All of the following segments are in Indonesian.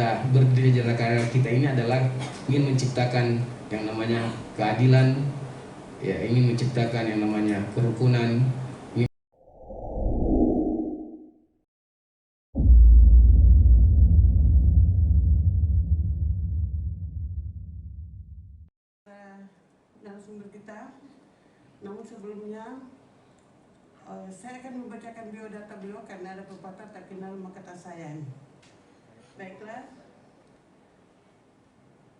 pada berdiri di negara kita ini adalah ingin menciptakan yang namanya keadilan, ya, ingin menciptakan yang namanya kerukunan. Narasumber kita, namun sebelumnya saya akan membacakan biodata beliau karena ada pepatah tak kenal maka tak sayang. Baiklah,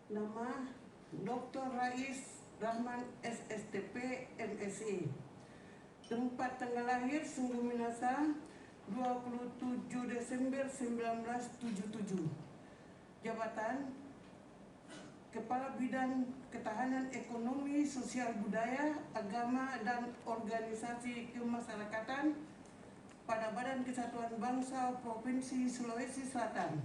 nama Dr. Rais Rahman SSTP MSI. Tempat tanggal lahir Sungguh Minasa 27 Desember 1977. Jabatan Kepala Bidang Ketahanan Ekonomi, Sosial Budaya, Agama, dan Organisasi Kemasyarakatan pada Badan Kesatuan Bangsa Provinsi Sulawesi Selatan.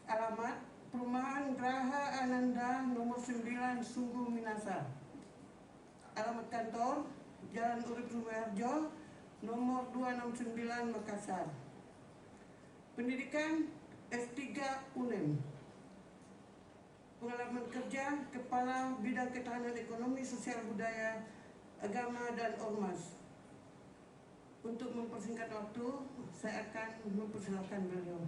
Alamat Perumahan Graha Ananda nomor 9 Sungguh Minasa. Alamat kantor Jalan Urip Sumiharjo nomor 269 Makassar. Pendidikan S3 UNEM. Pengalaman kerja Kepala Bidang Ketahanan Ekonomi, Sosial Budaya, Agama, dan Ormas. Untuk mempersingkat waktu, saya akan mempersilakan beliau.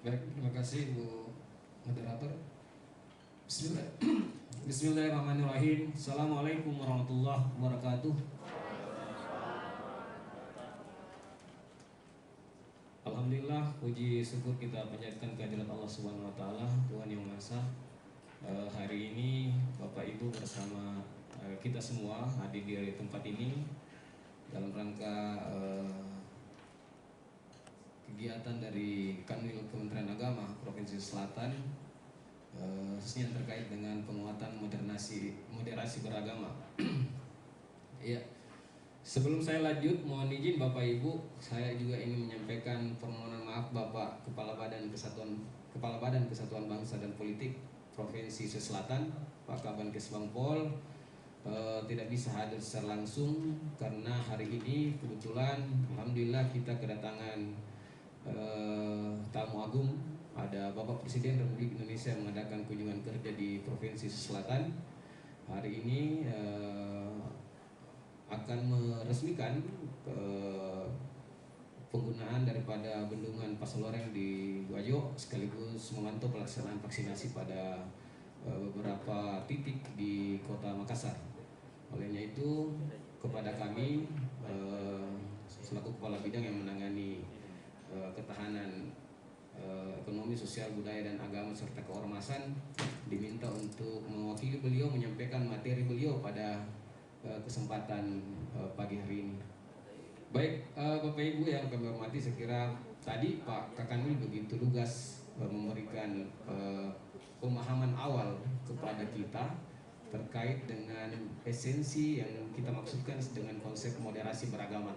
Baik, terima kasih Bu Moderator. Bismillahirrahmanirrahim. Assalamualaikum warahmatullahi wabarakatuh. Alhamdulillah, puji syukur kita panjatkan kehadirat Allah Subhanahu wa taala, Tuhan yang Maha Esa. Hari ini Bapak Ibu bersama kita semua hadir di tempat ini dalam rangka kegiatan dari Kanwil Kementerian Agama Provinsi Selatan, khususnya terkait dengan penguatan moderasi beragama. Ya. Sebelum saya lanjut, mohon izin Bapak Ibu, saya juga ingin menyampaikan permohonan maaf Bapak Kepala Badan Kesatuan Bangsa dan Politik Provinsi Sulawesi Selatan, Pak Kabankes Bangpol, tidak bisa hadir secara langsung karena hari ini kebetulan alhamdulillah kita kedatangan tamu agung, ada Bapak Presiden Republik Indonesia yang mengadakan kunjungan kerja di Provinsi Sulawesi Selatan. Hari ini akan meresmikan penggunaan daripada bendungan Pasoloreng di Wajo, sekaligus memantau pelaksanaan vaksinasi pada beberapa titik di Kota Makassar. Olehnya itu, kepada kami selaku Kepala Bidang yang menangani ketahanan ekonomi, sosial, budaya, dan agama serta keormasan, diminta untuk mewakili beliau menyampaikan materi beliau pada kesempatan pagi hari ini. Baik, Bapak Ibu yang kami hormati, saya kira tadi Pak Kakanwil begitu lugas memberikan pemahaman awal kepada kita terkait dengan esensi yang kita maksudkan dengan konsep moderasi beragama.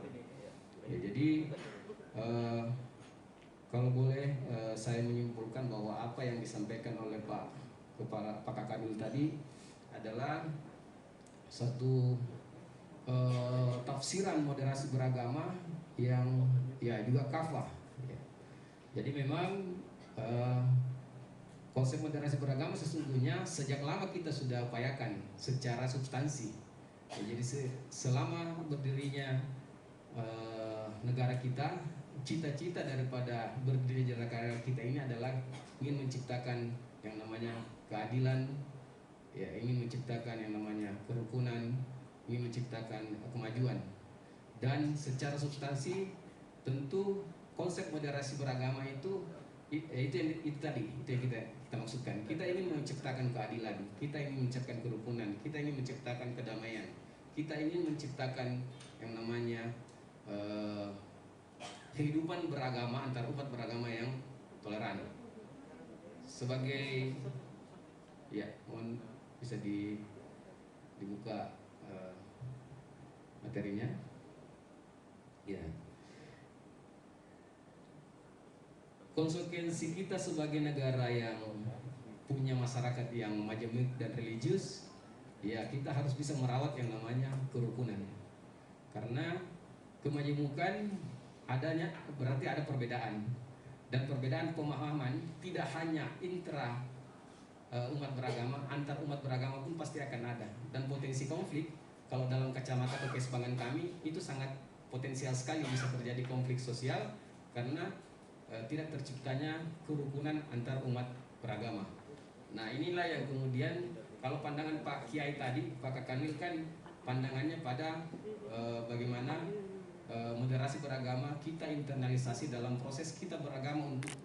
Ya, jadi kalau boleh saya menyimpulkan bahwa apa yang disampaikan oleh Pak Kakanwil tadi adalah satu tafsiran moderasi beragama yang ya juga kafah. Ya. Jadi memang konsep moderasi beragama sesungguhnya sejak lama kita sudah upayakan secara substansi. Ya, jadi selama berdirinya negara kita, cita-cita daripada berdiri di negara kita ini adalah ingin menciptakan yang namanya keadilan, ya, ingin menciptakan yang namanya kerukunan, ingin menciptakan kemajuan. Dan secara substansi tentu konsep moderasi beragama itu yang kita maksudkan. Kita ingin menciptakan keadilan, kita ingin menciptakan kerukunan, kita ingin menciptakan kedamaian, kita ingin menciptakan yang namanya kehidupan beragama antar umat beragama yang toleran. Sebagai mohon bisa dibuka materinya. Ya. Konsekuensi kita sebagai negara yang punya masyarakat yang majemuk dan religius, ya kita harus bisa merawat yang namanya kerukunan. Karena kemajemukan adanya berarti ada perbedaan, dan perbedaan pemahaman tidak hanya intra umat beragama, antar umat beragama pun pasti akan ada, dan potensi konflik kalau dalam kacamata kekeseimbangan kami itu sangat potensial sekali bisa terjadi konflik sosial karena tidak terciptanya kerukunan antar umat beragama. Nah inilah yang kemudian kalau pandangan Pak Kiai tadi, Pak Kakanil kan pandangannya pada bagaimana moderasi beragama kita internalisasi dalam proses kita beragama untuk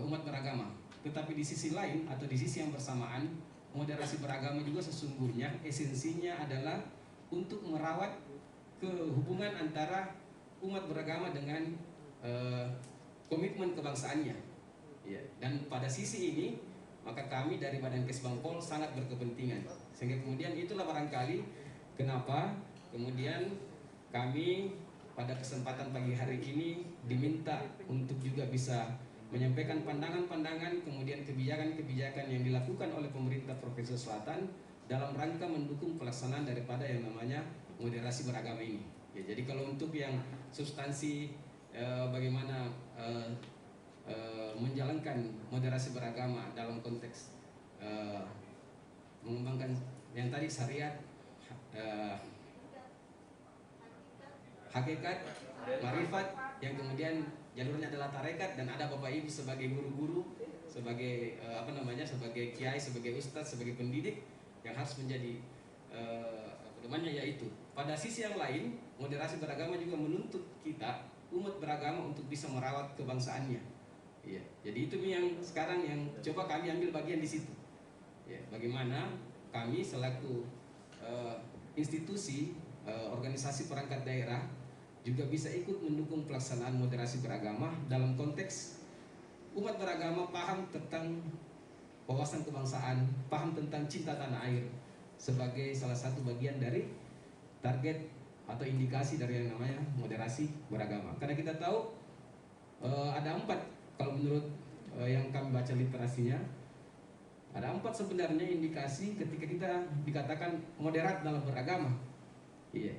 umat beragama. Tetapi di sisi lain atau di sisi yang bersamaan, moderasi beragama juga sesungguhnya esensinya adalah untuk merawat hubungan antara umat beragama dengan komitmen kebangsaannya. Ya. Dan pada sisi ini maka kami dari Badan Kesbangpol sangat berkepentingan, sehingga kemudian itulah barangkali kenapa kemudian kami pada kesempatan pagi hari ini diminta untuk juga bisa menyampaikan pandangan-pandangan kemudian kebijakan-kebijakan yang dilakukan oleh pemerintah Provinsi Selatan dalam rangka mendukung pelaksanaan daripada yang namanya moderasi beragama ini. Ya, jadi kalau untuk yang substansi bagaimana menjalankan moderasi beragama dalam konteks mengembangkan yang tadi syariat, hakikat, marifat, yang kemudian jalurnya adalah tarekat, dan ada Bapak Ibu sebagai guru-guru, sebagai sebagai kiai, sebagai ustadz, sebagai pendidik yang harus menjadi pedomannya, yaitu pada sisi yang lain moderasi beragama juga menuntut kita umat beragama untuk bisa merawat kebangsaannya. Ya, jadi itu yang sekarang yang coba kami ambil bagian di situ. Ya, bagaimana kami selaku institusi organisasi perangkat daerah juga bisa ikut mendukung pelaksanaan moderasi beragama dalam konteks umat beragama paham tentang wawasan kebangsaan, paham tentang cinta tanah air sebagai salah satu bagian dari target atau indikasi dari yang namanya moderasi beragama. Karena kita tahu ada 4 kalau menurut yang kami baca literasinya, ada 4 sebenarnya indikasi ketika kita dikatakan moderat dalam beragama. Iya.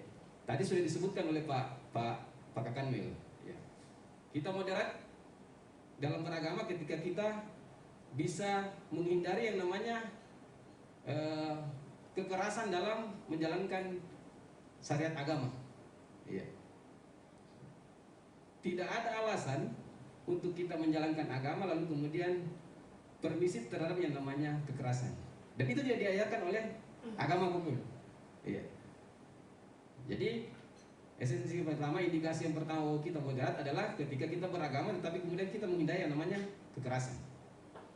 Tadi sudah disebutkan oleh Pak Kakanwil. Ya. Kita moderat dalam beragama ketika kita bisa menghindari yang namanya kekerasan dalam menjalankan syariat agama. Ya. Tidak ada alasan untuk kita menjalankan agama lalu kemudian permisif terhadap yang namanya kekerasan. Dan itu tidak diajarkan oleh agama apapun. Iya. Jadi esensi pertama, indikasi yang pertama kita moderat adalah ketika kita beragama tetapi kemudian kita menghindari yang namanya kekerasan.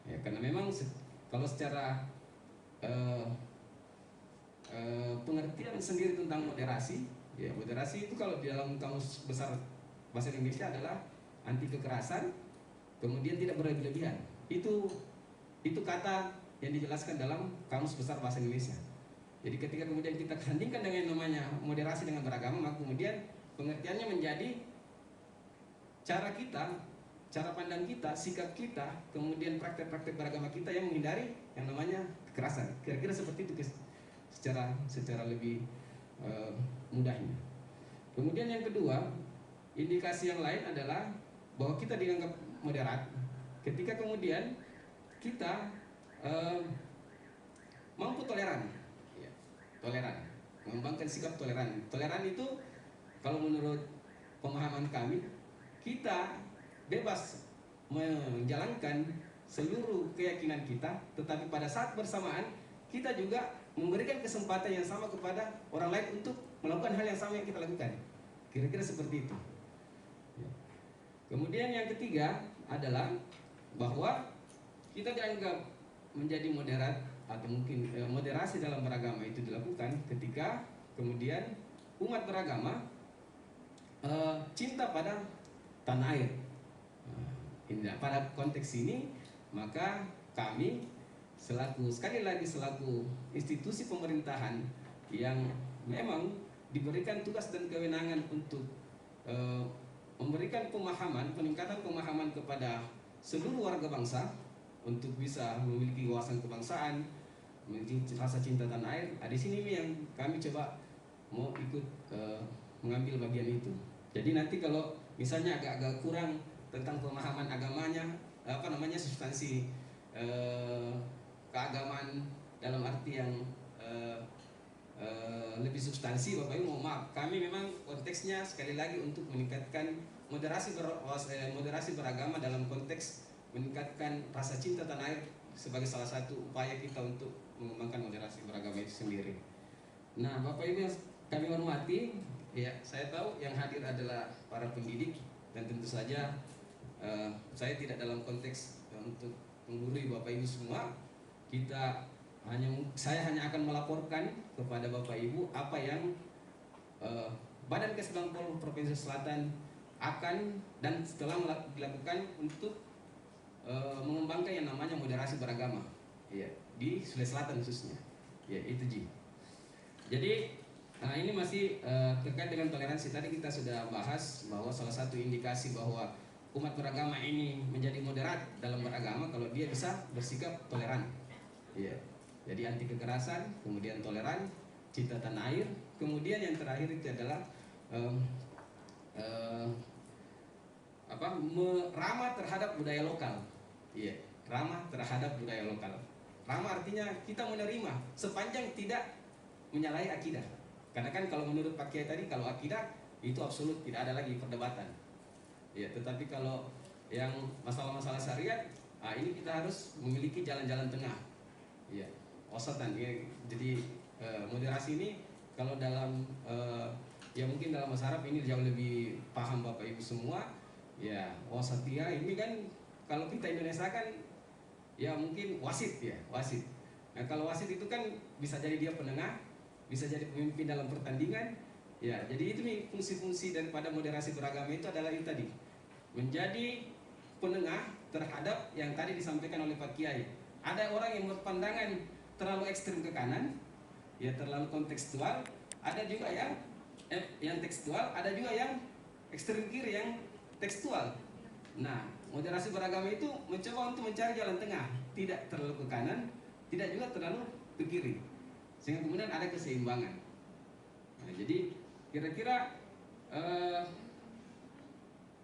Ya, karena memang kalau secara pengertian sendiri tentang moderasi, ya moderasi itu kalau di dalam kamus besar bahasa Indonesia adalah anti kekerasan, kemudian tidak berlebihan. Itu kata yang dijelaskan dalam kamus besar bahasa Indonesia. Jadi ketika kemudian kita bandingkan dengan namanya moderasi dengan beragama, maka kemudian pengertiannya menjadi cara kita, cara pandang kita, sikap kita, kemudian praktek-praktek beragama kita yang menghindari yang namanya kekerasan. Kira-kira seperti itu secara lebih mudahnya. Kemudian yang kedua, indikasi yang lain adalah bahwa kita dianggap moderat ketika kemudian kita mampu toleran, ya, toleran, mengembangkan sikap toleran. Toleran itu kalau menurut pemahaman kami, kita bebas menjalankan seluruh keyakinan kita, tetapi pada saat bersamaan kita juga memberikan kesempatan yang sama kepada orang lain untuk melakukan hal yang sama yang kita lakukan. Kira-kira seperti itu. Kemudian yang ketiga adalah bahwa kita dianggap menjadi moderat atau mungkin moderasi dalam beragama itu dilakukan ketika kemudian umat beragama cinta pada tanah air. Pada konteks ini maka kami sekali lagi selaku institusi pemerintahan yang memang diberikan tugas dan kewenangan untuk memberikan peningkatan pemahaman kepada seluruh warga bangsa untuk bisa memiliki wawasan kebangsaan, memiliki rasa cinta tanah air. Di sini yang kami coba mau ikut mengambil bagian itu. Jadi nanti kalau misalnya agak-agak kurang tentang pemahaman agamanya, substansi keagamaan dalam arti yang lebih substansi, Bapak Ibu mohon maaf, kami memang konteksnya sekali lagi untuk meningkatkan moderasi beragama dalam konteks meningkatkan rasa cinta tanah air sebagai salah satu upaya kita untuk mengembangkan moderasi beragama itu sendiri. Nah, Bapak Ibu yang kami hormati, ya saya tahu yang hadir adalah para pendidik dan tentu saja saya tidak dalam konteks untuk menggurui Bapak Ibu semua. Saya hanya akan melaporkan kepada Bapak Ibu apa yang Badan Ke-90 Provinsi Selatan akan dan setelah dilakukan untuk mengembangkan yang namanya moderasi beragama, ya, di Sulawesi Selatan khususnya, ya itu Ji. Jadi ini masih terkait dengan toleransi. Tadi kita sudah bahas bahwa salah satu indikasi bahwa umat beragama ini menjadi moderat dalam beragama kalau dia bisa bersikap toleran, ya. Jadi anti kekerasan, kemudian toleran, cinta tanah air, kemudian yang terakhir itu adalah ramah terhadap budaya lokal. Iya, ramah terhadap budaya lokal. Ramah artinya kita menerima sepanjang tidak menyalahi akidah. Karena kan kalau menurut Pak Kiai tadi, kalau akidah itu absolut tidak ada lagi perdebatan. Ya, tetapi kalau yang masalah-masalah syariat, ini kita harus memiliki jalan-jalan tengah. Ya, wasatan. Ya, jadi moderasi ini kalau dalam ya mungkin dalam bahasa Arab ini jauh lebih paham Bapak Ibu semua. Ya, wasatia ini kan kalau kita Indonesia kan ya mungkin wasit ya, wasit. Nah, kalau wasit itu kan bisa jadi dia penengah, bisa jadi pemimpin dalam pertandingan. Ya, jadi itu nih fungsi-fungsi daripada moderasi beragama itu adalah itu tadi. Menjadi penengah terhadap yang tadi disampaikan oleh Pak Kiai. Ada orang yang berpandangan terlalu ekstrem ke kanan, ya terlalu kontekstual. Ada juga yang tekstual, ada juga yang ekstrem kiri yang tekstual. Nah, moderasi beragama itu mencoba untuk mencari jalan tengah, tidak terlalu ke kanan, tidak juga terlalu ke kiri, sehingga kemudian ada keseimbangan. Nah, jadi kira-kira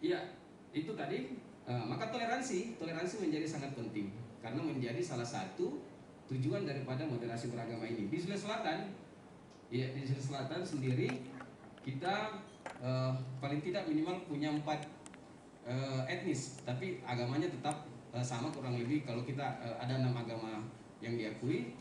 ya itu tadi. Maka toleransi menjadi sangat penting karena menjadi salah satu tujuan daripada moderasi beragama ini. Di Sulawesi Selatan, ya di Sulawesi Selatan sendiri kita paling tidak minimal punya 4 etnis, tapi agamanya tetap sama kurang lebih. Kalau kita ada 6 agama yang diakui,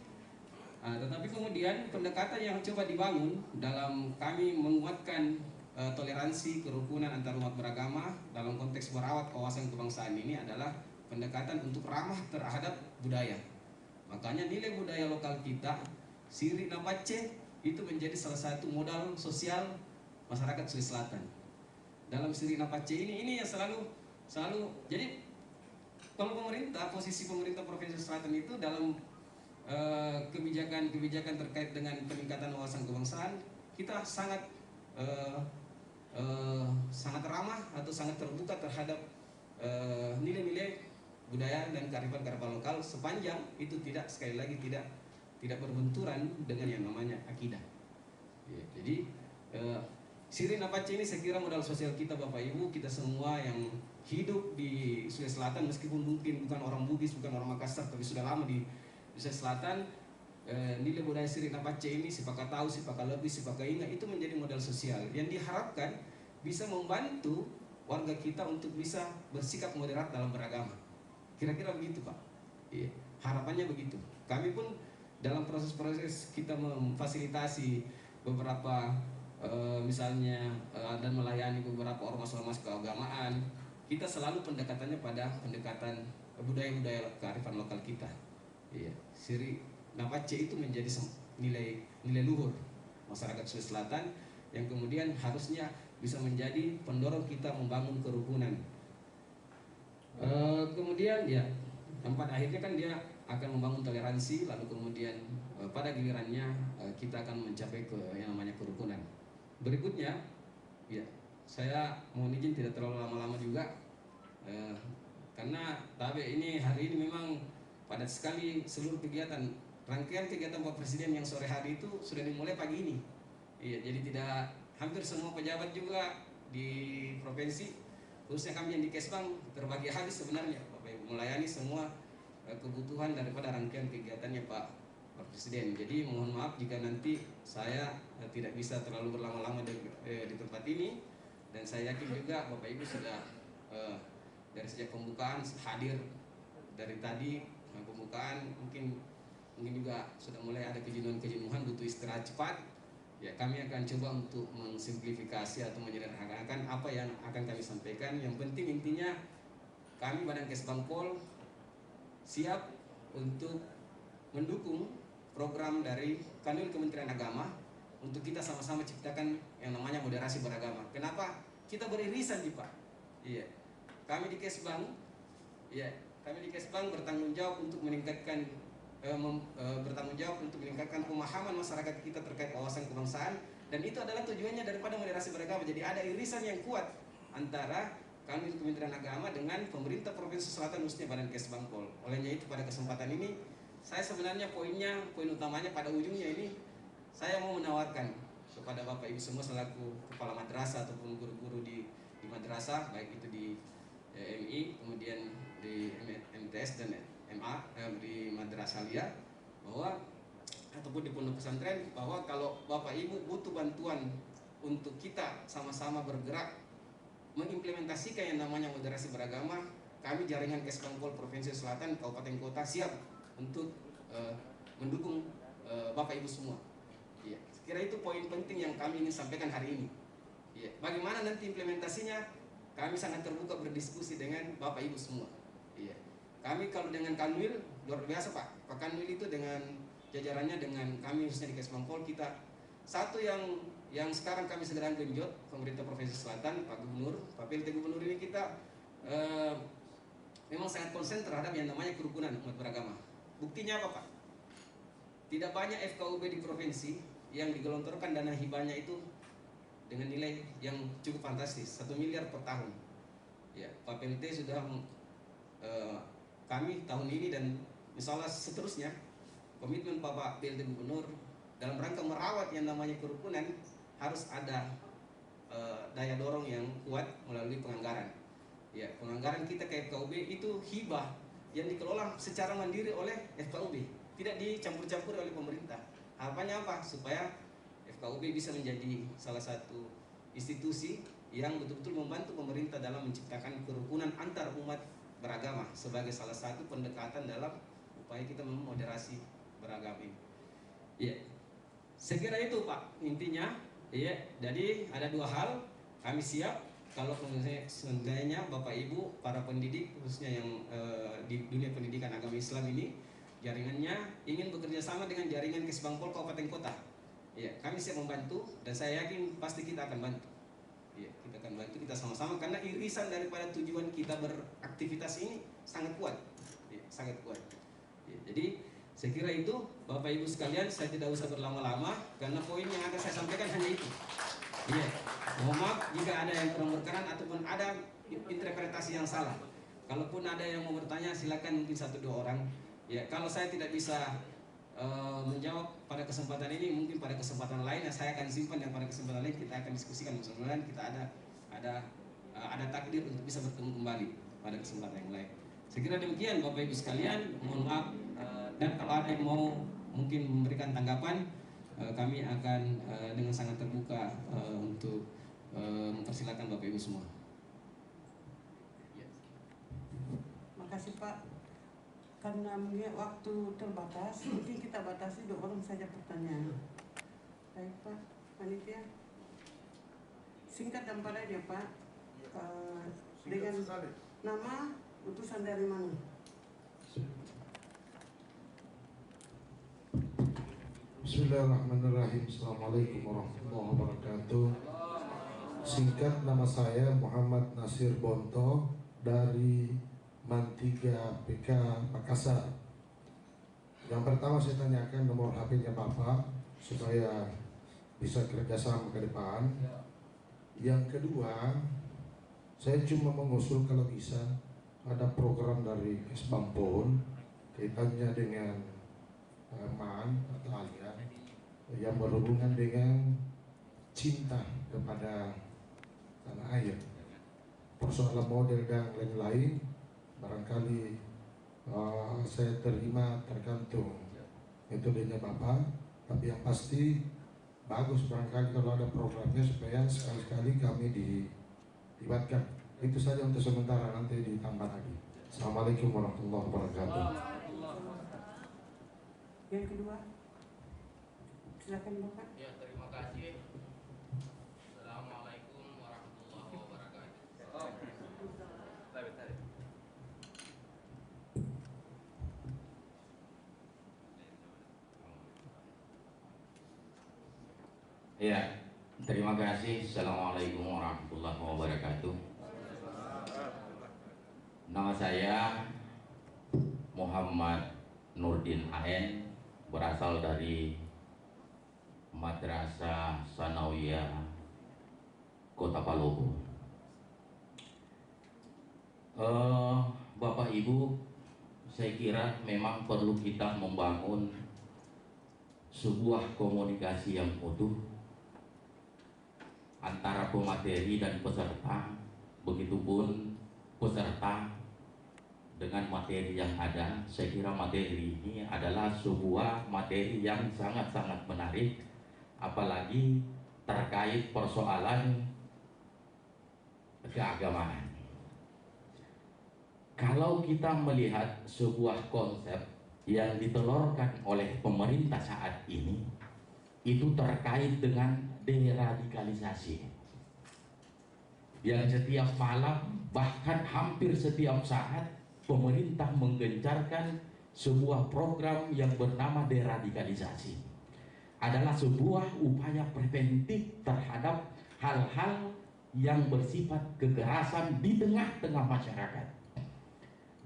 tetapi kemudian pendekatan yang coba dibangun dalam kami menguatkan toleransi kerukunan antar umat beragama dalam konteks merawat kawasan kebangsaan ini adalah pendekatan untuk ramah terhadap budaya. Makanya nilai budaya lokal kita, Siri Napace, itu menjadi salah satu modal sosial masyarakat Sulawesi Selatan. Dalam Siri Napace ini yang selalu jadi kalau posisi pemerintah Provinsi Selatan itu dalam kebijakan terkait dengan peningkatan wawasan kebangsaan, kita sangat ramah atau sangat terbuka terhadap nilai-nilai budaya dan kearifan lokal sepanjang itu tidak, sekali lagi tidak berbenturan dengan yang namanya akidah. Ya, jadi Siri Napace ini saya kira modal sosial kita Bapak Ibu, kita semua yang hidup di Sulawesi Selatan, meskipun mungkin bukan orang Bugis, bukan orang Makassar, tapi sudah lama di Sulawesi Selatan. Nilai budaya Siri Napace ini, Sipaka Tahu, Sipaka Lebih, Sipaka Ingat, itu menjadi modal sosial yang diharapkan bisa membantu warga kita untuk bisa bersikap moderat dalam beragama. Kira-kira begitu Pak. Iya, harapannya begitu. Kami pun dalam proses-proses kita memfasilitasi beberapa misalnya dan melayani beberapa ormas-ormas keagamaan, kita selalu pendekatannya pada pendekatan budaya-budaya kearifan lokal kita. Iya, Siri Napace itu menjadi nilai luhur masyarakat Sulawesi Selatan yang kemudian harusnya bisa menjadi pendorong kita membangun kerukunan. Kemudian ya tempat akhirnya kan dia akan membangun toleransi, lalu kemudian pada gilirannya kita akan mencapai ke yang namanya kerukunan. Berikutnya, ya saya mohon izin tidak terlalu lama-lama juga, karena tabe ini hari ini memang padat sekali seluruh kegiatan. Rangkaian kegiatan Pak Presiden yang sore hari itu sudah dimulai pagi ini. Iya, jadi hampir semua pejabat juga di provinsi, khususnya kami yang di Kesbang, terbagi habis sebenarnya Bapak Ibu, melayani semua kebutuhan daripada rangkaian kegiatannya Pak Presiden. Jadi mohon maaf jika nanti saya tidak bisa terlalu berlama-lama di tempat ini, dan saya yakin juga Bapak Ibu sudah dari sejak pembukaan hadir dari tadi pembukaan, mungkin juga sudah mulai ada kejenuhan butuh istirahat cepat. Ya, kami akan coba untuk mensimplifikasi atau menyederhanakan apa yang akan kami sampaikan. Yang penting intinya kami Badan Kesbangpol siap untuk mendukung program dari Kanwil Kementerian Agama untuk kita sama-sama ciptakan yang namanya moderasi beragama. Kenapa? Kita beririsan nih Pak. Iya. Kami di Kesbang, ya, kami di Kesbang bertanggung jawab untuk meningkatkan pemahaman masyarakat kita terkait wawasan kebangsaan, dan itu adalah tujuannya daripada moderasi beragama. Jadi ada irisan yang kuat antara kami Kementerian Agama dengan pemerintah Provinsi Selatan, khususnya Badan Kesbangpol. Olehnya itu pada kesempatan ini saya sebenarnya poin utamanya pada ujungnya ini saya mau menawarkan kepada Bapak Ibu semua selaku kepala madrasah ataupun guru-guru di madrasah, baik itu di MI, kemudian di MTS dan MA, di Madrasah Alia, bahwa ataupun di pondok pesantren, bahwa kalau Bapak Ibu butuh bantuan untuk kita sama-sama bergerak mengimplementasikan yang namanya moderasi beragama, kami jaringan Kesbangpol Provinsi Selatan, kabupaten kota siap untuk mendukung Bapak Ibu semua. Ya, sekira itu poin penting yang kami ingin sampaikan hari ini. Ya, bagaimana nanti implementasinya, kami sangat terbuka berdiskusi dengan Bapak Ibu semua. Ya, kami kalau dengan Kanwil luar biasa Pak. Pak Kanwil itu dengan jajarannya, dengan kami khususnya di Kesbangpol, kita satu yang sekarang kami sedang genjot, pemerintah Provinsi Selatan, Pak Gubernur, Pak PLT Gubernur ini kita memang sangat konsen terhadap yang namanya kerukunan umat beragama. Buktinya apa Pak? Tidak banyak FKUB di provinsi yang digelontorkan dana hibahnya itu dengan nilai yang cukup fantastis, 1 miliar per tahun. Ya, Pak PLT sudah kami tahun ini dan misalnya seterusnya komitmen Bapak PLT Gubernur dalam rangka merawat yang namanya kerukunan harus ada daya dorong yang kuat melalui penganggaran. Ya, penganggaran kita ke FKUB itu hibah yang dikelola secara mandiri oleh FKUB, tidak dicampur-campur oleh pemerintah. Harapannya apa? Supaya FKUB bisa menjadi salah satu institusi yang betul-betul membantu pemerintah dalam menciptakan kerukunan antar umat beragama sebagai salah satu pendekatan dalam upaya kita memoderasi beragama ini. Ya, saya kira itu Pak intinya. Ya, jadi ada dua hal, kami siap kalau seandainya Bapak Ibu para pendidik khususnya yang di dunia pendidikan agama Islam ini jaringannya ingin bekerja sama dengan jaringan Kesbangpol Kabupaten Kota. Ya, kami siap membantu dan saya yakin pasti kita akan bantu. Ya, kita akan bantu, kita sama-sama karena irisan daripada tujuan kita beraktivitas ini sangat kuat. Ya, sangat kuat. Ya, jadi saya kira itu Bapak Ibu sekalian, saya tidak usah berlama-lama karena poin yang akan saya sampaikan hanya itu. Ya, mohon maaf jika ada yang kurang berkenan ataupun ada interpretasi yang salah. Kalaupun ada yang mau bertanya silakan mungkin 1-2 orang. Ya, kalau saya tidak bisa menjawab pada kesempatan ini, mungkin pada kesempatan lain saya akan simpan, dan pada kesempatan lain kita akan diskusikan. Mudah-mudahan kita ada takdir untuk bisa bertemu kembali pada kesempatan yang lain. Saya kira demikian Bapak Ibu sekalian, mohon maaf dan kalau ada yang mau mungkin memberikan tanggapan, kami akan dengan sangat terbuka untuk mempersilakan Bapak Ibu semua. Makasih Pak. Karena waktu terbatas, mungkin kita batasi 2 orang saja pertanyaan. Baik Pak, panitia. Singkat dan padat ya Pak. Dengan nama, utusan dari mana? Bismillahirrahmanirrahim. Assalamualaikum warahmatullahi wabarakatuh. Singkat, nama saya Muhammad Nasir Bonto dari Mantiga PK Makassar. Yang pertama saya tanyakan nomor HP-nya Bapak supaya bisa kerjasama ke depan. Yang kedua, saya cuma mengusul kalau bisa ada program dari Kesbangpol kaitannya dengan MAN atau Alia yang berhubungan dengan cinta kepada tanah air. Persoalan model dan lain-lain barangkali saya terima tergantung metodenya Bapak, tapi yang pasti bagus barangkali kalau ada programnya supaya sekali-sekali kami dilibatkan. Itu saja untuk sementara, nanti ditambah lagi. Assalamualaikum warahmatullahi wabarakatuh. Yang kedua, silakan Bapak. Ya, terima kasih. Assalamualaikum warahmatullahi wabarakatuh. Ya, terima kasih. Assalamualaikum warahmatullahi wabarakatuh. Nama saya Muhammad Nurdin AN, berasal dari Madrasah Sanawiyah Kota Palopo. Bapak Ibu, saya kira memang perlu kita membangun sebuah komunikasi yang utuh antara pemateri dan peserta, begitupun peserta dengan materi yang ada. Saya kira materi ini adalah sebuah materi yang sangat-sangat menarik, apalagi terkait persoalan keagamaan. Kalau kita melihat sebuah konsep yang ditelurkan oleh pemerintah saat ini, itu terkait dengan deradikalisasi, yang setiap malam bahkan hampir setiap saat pemerintah menggencarkan sebuah program yang bernama deradikalisasi. Adalah sebuah upaya preventif terhadap hal-hal yang bersifat kekerasan di tengah-tengah masyarakat.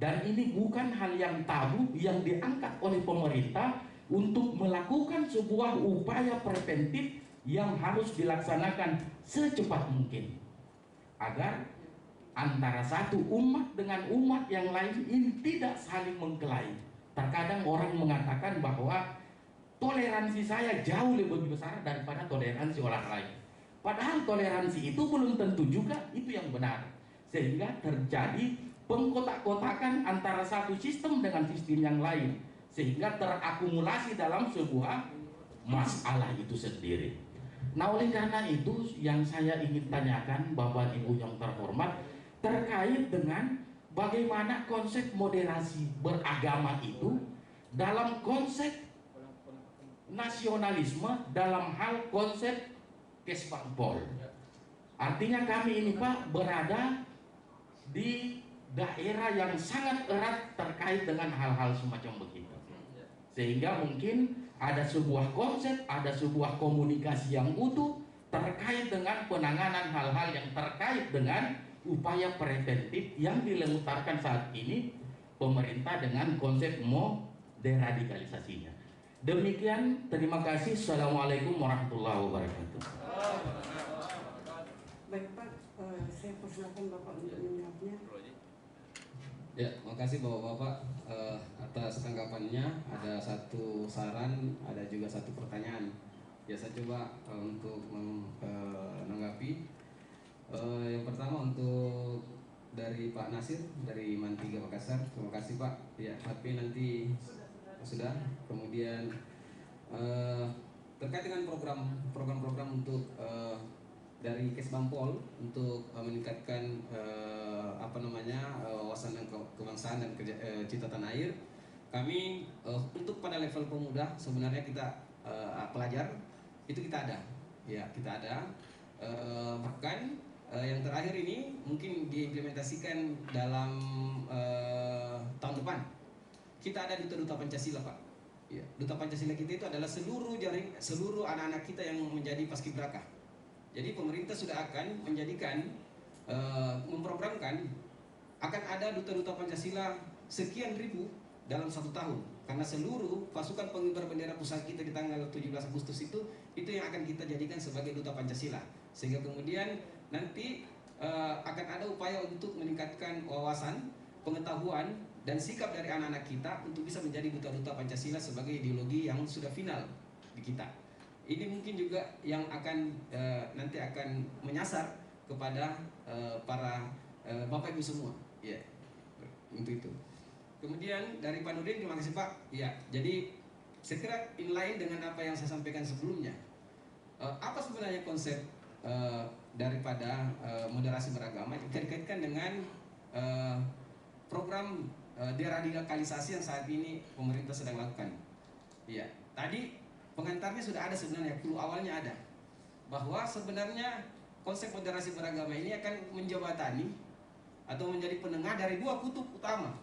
Dan ini bukan hal yang tabu yang diangkat oleh pemerintah untuk melakukan sebuah upaya preventif yang harus dilaksanakan secepat mungkin, agar antara satu umat dengan umat yang lain ini tidak saling mengkelahi. Terkadang orang mengatakan bahwa toleransi saya jauh lebih besar daripada toleransi orang lain. Padahal toleransi itu belum tentu juga itu yang benar. Sehingga terjadi pengkotak-kotakan antara satu sistem dengan sistem yang lain, sehingga terakumulasi dalam sebuah masalah itu sendiri. Nah, oleh karena itu yang saya ingin tanyakan Bapak Ibu yang terhormat, terkait dengan bagaimana konsep moderasi beragama itu dalam konsep nasionalisme, dalam hal konsep Kesbangpol. Artinya kami ini Pak berada di daerah yang sangat erat terkait dengan hal-hal semacam begitu, sehingga mungkin ada sebuah konsep, ada sebuah komunikasi yang utuh terkait dengan penanganan hal-hal yang terkait dengan upaya preventif yang dilontarkan saat ini pemerintah dengan konsep deradikalisasinya. Demikian, terima kasih. Assalamualaikum warahmatullahi wabarakatuh. Baik Pak, saya persilakan Bapak untuk menjawabnya. Ya, makasih Bapak-Bapak atas tanggapannya. Ada satu saran, ada juga satu pertanyaan. Ya, saya coba untuk menanggapi. Yang pertama untuk dari Pak Nasir dari Mantiga Makassar. Terima kasih Pak. Ya, tapi nanti sudah. Kemudian terkait dengan program-program untuk dari Kesbangpol untuk meningkatkan wawasan dan kebangsaan dan cita tanah air. Kami untuk pada level pemuda sebenarnya kita pelajar itu kita ada, ya kita ada. Bahkan yang terakhir ini mungkin diimplementasikan dalam tahun depan. Kita ada duta Pancasila Pak. Ya, duta Pancasila kita itu adalah seluruh anak-anak kita yang menjadi paskibraka. Jadi pemerintah sudah akan menjadikan memprogramkan akan ada duta-duta Pancasila sekian ribu dalam 1 tahun, karena seluruh pasukan pengibar bendera pusaka kita di tanggal 17 Agustus itu yang akan kita jadikan sebagai duta Pancasila, sehingga kemudian nanti akan ada upaya untuk meningkatkan wawasan, pengetahuan dan sikap dari anak-anak kita untuk bisa menjadi duta-duta Pancasila sebagai ideologi yang sudah final di kita. Ini mungkin juga yang akan nanti akan menyasar kepada para Bapak Ibu semua. Ya, untuk itu. Kemudian dari Pak Nurdin, terima kasih Pak. Ya, jadi saya kira inline dengan apa yang saya sampaikan sebelumnya. Apa sebenarnya konsep daripada moderasi beragama dikaitkan dengan program deradikalisasi yang saat ini pemerintah sedang lakukan. Iya, tadi pengantarnya sudah ada sebenarnya, clue awalnya ada, bahwa sebenarnya konsep moderasi beragama ini akan menjembatani atau menjadi penengah dari dua kutub utama.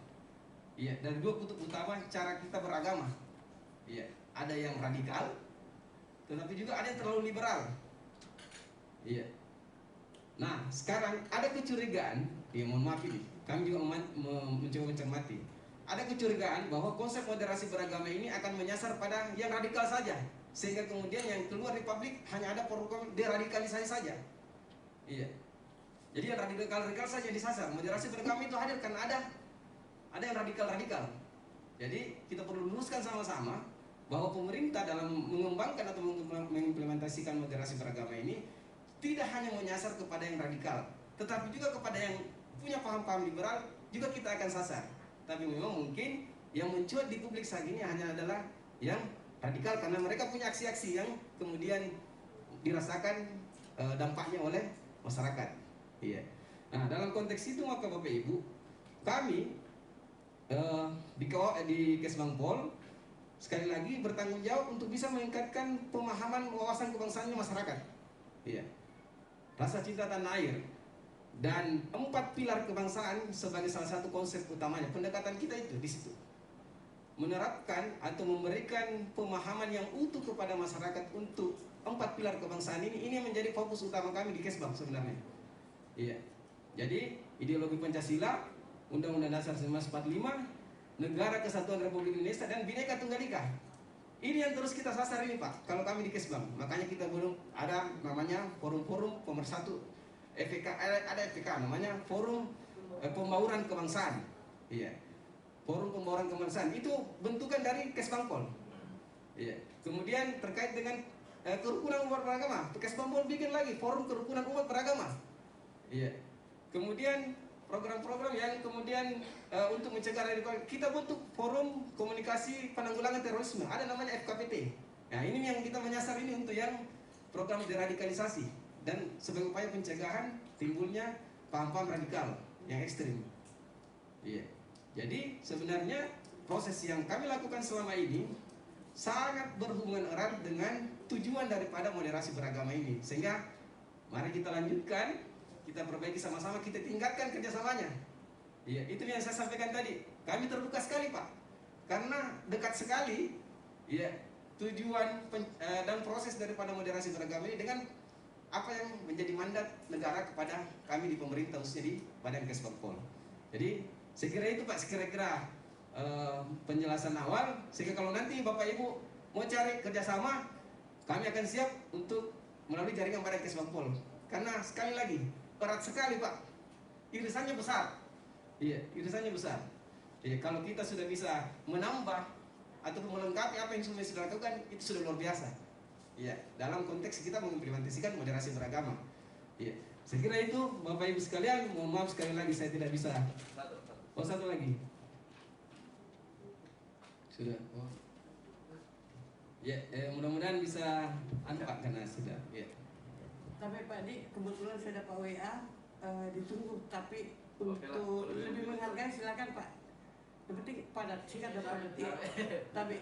Iya, dari dua kutub utama cara kita beragama. Iya, ada yang radikal, tetapi juga ada yang terlalu liberal. Iya. Nah, sekarang ada kecurigaan, ya mohon maaf ini, kami juga mencoba mencermati. Ada kecurigaan bahwa konsep moderasi beragama ini akan menyasar pada yang radikal saja, sehingga kemudian yang keluar di publik hanya ada program deradikalisasi saja. Iya. Jadi yang radikal saja disasar. Moderasi beragama itu hadir karena ada yang radikal. Jadi kita perlu luruskan sama-sama bahwa pemerintah dalam mengembangkan atau mengimplementasikan moderasi beragama ini tidak hanya menyasar kepada yang radikal, tetapi juga kepada yang punya paham-paham liberal juga kita akan sasar. Tapi memang mungkin yang mencuat di publik saat ini hanya adalah yang radikal karena mereka punya aksi-aksi yang kemudian dirasakan dampaknya oleh masyarakat. Iya. Nah, dalam konteks itu maka Bapak Ibu, kami di Kesbangpol sekali lagi bertanggung jawab untuk bisa meningkatkan pemahaman wawasan kebangsaannya masyarakat. Iya. Rasa cinta tanah air dan 4 pilar kebangsaan sebagai salah satu konsep utamanya. Pendekatan kita itu di situ. Menerapkan atau memberikan pemahaman yang utuh kepada masyarakat untuk 4 pilar kebangsaan ini yang menjadi fokus utama kami di Kesbang sebenarnya. Iya. Jadi ideologi Pancasila, Undang-Undang Dasar 1945, Negara Kesatuan Republik Indonesia dan Bhinneka Tunggal Ika. Ini yang terus kita sasar ini Pak, kalau kami di Kesbang. Makanya kita belum ada namanya forum-forum pemersatu FPK, ada FPK namanya Forum Pembauran Kebangsaan. Iya. Forum Pembauran Kebangsaan itu bentukan dari Kesbangpol. Iya. Kemudian terkait dengan kerukunan umat beragama, Kesbangpol bikin lagi Forum Kerukunan Umat Beragama. Iya. Kemudian program-program yang kemudian untuk mencegah radikalisasi, kita bentuk Forum Komunikasi Penanggulangan Terorisme, ada namanya FKPT. Nah, ini yang kita menyasar ini untuk yang program deradikalisasi dan sebagai upaya pencegahan timbulnya paham-paham radikal yang ekstrim. Iya. Jadi sebenarnya proses yang kami lakukan selama ini sangat berhubungan erat dengan tujuan daripada moderasi beragama ini. Sehingga mari kita lanjutkan, kita perbaiki sama-sama, kita tingkatkan kerjasamanya. Iya, itu yang saya sampaikan tadi. Kami terbuka sekali Pak, karena dekat sekali, ya tujuan dan proses daripada moderasi beragama ini dengan apa yang menjadi mandat negara kepada kami di pemerintah, khususnya di Badan Kesbangpol. Jadi saya kira itu Pak, sekira-kira penjelasan awal, sehingga kalau nanti Bapak Ibu mau cari kerjasama, kami akan siap untuk melalui jaringan Badan Kesbangpol. Karena sekali lagi erat sekali Pak, irisannya besar. Iya, irisannya besar. Iya, kalau kita sudah bisa menambah ataupun melengkapi apa yang sudah lakukan, itu sudah luar biasa. Iya, dalam konteks kita mengimplementasikan moderasi beragama. Iya, saya kira itu Bapak Ibu sekalian. Mohon maaf sekali lagi saya tidak bisa. Oh, satu lagi. Sudah. Oh. Ya, mudah-mudahan bisa Pak karena sudah. Ya. Tapi Pak Di, kebetulan saya dapat WA ditunggu, tapi untuk lebih menghargai silakan Pak. Yang penting padat, singkat dan padat. Ya. Tapi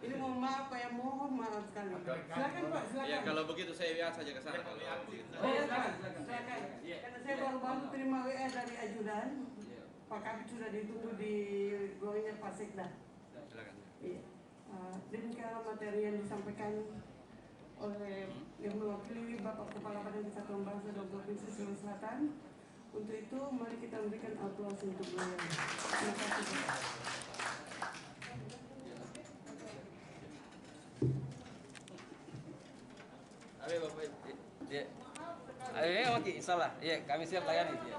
ini mohon maaf Pak, ya mohon maaf sekali. Silakan Pak, silakan. Ya kalau begitu saya WA saja ke sana. Oh ya, silakan. Karena saya baru terima WA dari ajudan. Pak Kabit sudah ditunggu di goingnya Pak Sekda. Silakan. Iya. Demikianlah materi yang disampaikan oleh yang mewakili Bapak Kepala Badan Kesatuan Bangsa dan Provinsi Sulawesi Selatan. Untuk itu mari kita berikan aplaus untuk beliau. Terima kasih. Ayo Bapak, ya. Ayo, oke, salah. Ya, kami siap layani. Ya.